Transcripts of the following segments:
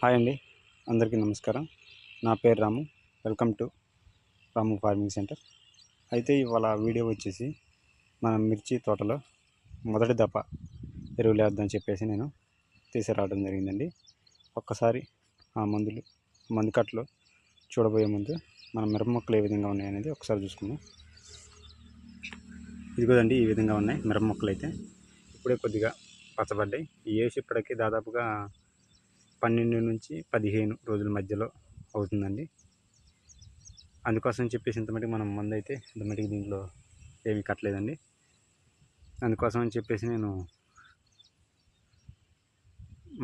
Hi అండి, అందరికీ నమస్కారం. నా పేరు Ramu. Welcome to Ramu farming centre. అయితే ఇవాళ వీడియో వచ్చేసి మన మిర్చి తోటలో మొదటి దఫ ఎరువులు వేద్దామని చెప్పేసి నేను తీసుకురావడం జరిగిందండి. ఒక్కసారి ఆ మందు కట్టలో చూడబోయే ముందు మన మిరప మొక్కలు ఏ విధంగా ఉన్నాయనేది ఒకసారి చూసుకుందాం. ఇదిగోదండి, ఈ విధంగా ఉన్నాయి మిరప మొక్కలు. అయితే ఇప్పుడే కొద్దిగా పచ్చబడ్డాయి. ఈ వేసి ఇప్పటికీ దాదాపుగా 12 నుంచి 15 రోజుల మధ్యలో అవుతుందండి. అందుకోసం చెప్పేసి ఇంతమటికి మనం మందు అయితే ఇంతమటికి దీంట్లో ఏమీ కట్టలేదండి. అందుకోసం అని చెప్పేసి నేను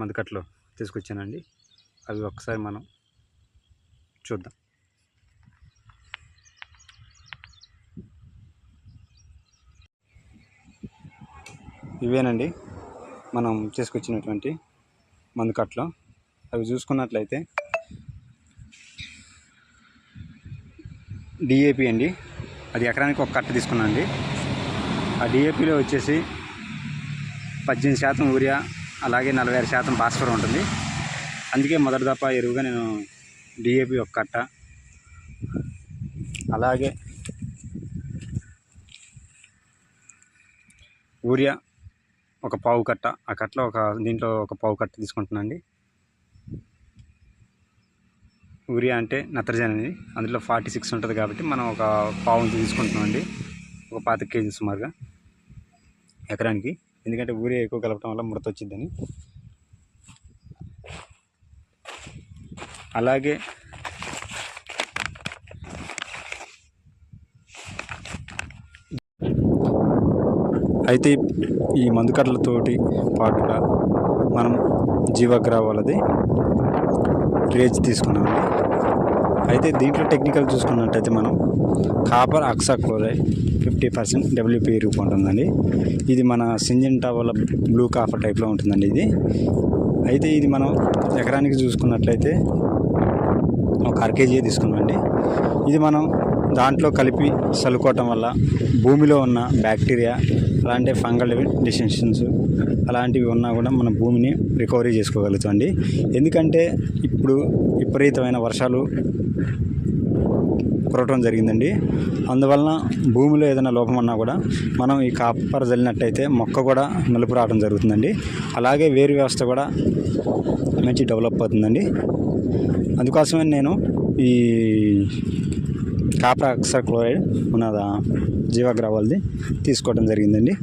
మందు కట్టలో తీసుకొచ్చానండి. అవి ఒకసారి మనం చూద్దాం. ఇవేనండి మనం తీసుకొచ్చినటువంటి మందు కట్టలు. అవి చూసుకున్నట్లయితే డిఏపి అండి. అది ఎకరానికి ఒక కట్ట తీసుకున్నాను అండి. ఆ డిఏపిలో వచ్చేసి 18% యూరియా, అలాగే 46% భాస్వరం ఉంటుంది. అందుకే మొదటి దఫా ఎరువుగా నేను డిఏపి ఒక కట్ట, అలాగే యూరియా ఒక పావు కట్ట, ఆ కట్టలో దీంట్లో ఒక పావు కట్ట తీసుకుంటున్నాను. యూరియా అంటే నత్రజని అనేది, అందులో 46 ఉంటుంది కాబట్టి మనం ఒక పావు తీసుకుంటున్నామండి. ఒక 25 kg సుమారుగా ఎకరానికి. ఎందుకంటే యూరియా ఎక్కువ కలపడం వల్ల ముడత వచ్చిందని. అలాగే అయితే ఈ మందు కట్టలతోటి పాటుగా మనం జీవాగ్రా వాళ్ళది రేజ్ తీసుకున్నామండి. అయితే దీంట్లో టెక్నికల్ చూసుకున్నట్టయితే మనం కాపర్ ఆక్సాక్లోరైడ్ 50% WP రూపం ఉంటుందండి. ఇది మన సింజెంటా వాళ్ళ బ్లూ కాపర్ టైప్లో ఉంటుందండి ఇది. అయితే ఇది మనం ఎకరానికి చూసుకున్నట్లయితే ఒక 1/2 kg తీసుకున్నామండి. ఇది మనం దాంట్లో కలిపి చల్లుకోవటం వల్ల భూమిలో ఉన్న బ్యాక్టీరియా, అలాంటి ఫంగల్ డిసెన్షన్స్ అలాంటివి ఉన్నా కూడా మన భూమిని రికవరీ చేసుకోగలుగుతామండి. ఎందుకంటే ఇప్పుడు విపరీతమైన వర్షాలు కురవటం జరిగిందండి. అందువలన భూమిలో ఏదైనా లోపం ఉన్నా కూడా మనం ఈ కాపర్ జల్లినట్టయితే మొక్క కూడా నలుపు రావడం జరుగుతుందండి. అలాగే వేరు వ్యవస్థ కూడా మంచి డెవలప్ అవుతుందండి. అందుకోసమే నేను ఈ కాపర్ ఆక్సాక్లోరైడ్ ఉన్నదా జీవాగ్రా వాళ్ళది తీసుకోవడం జరిగిందండి.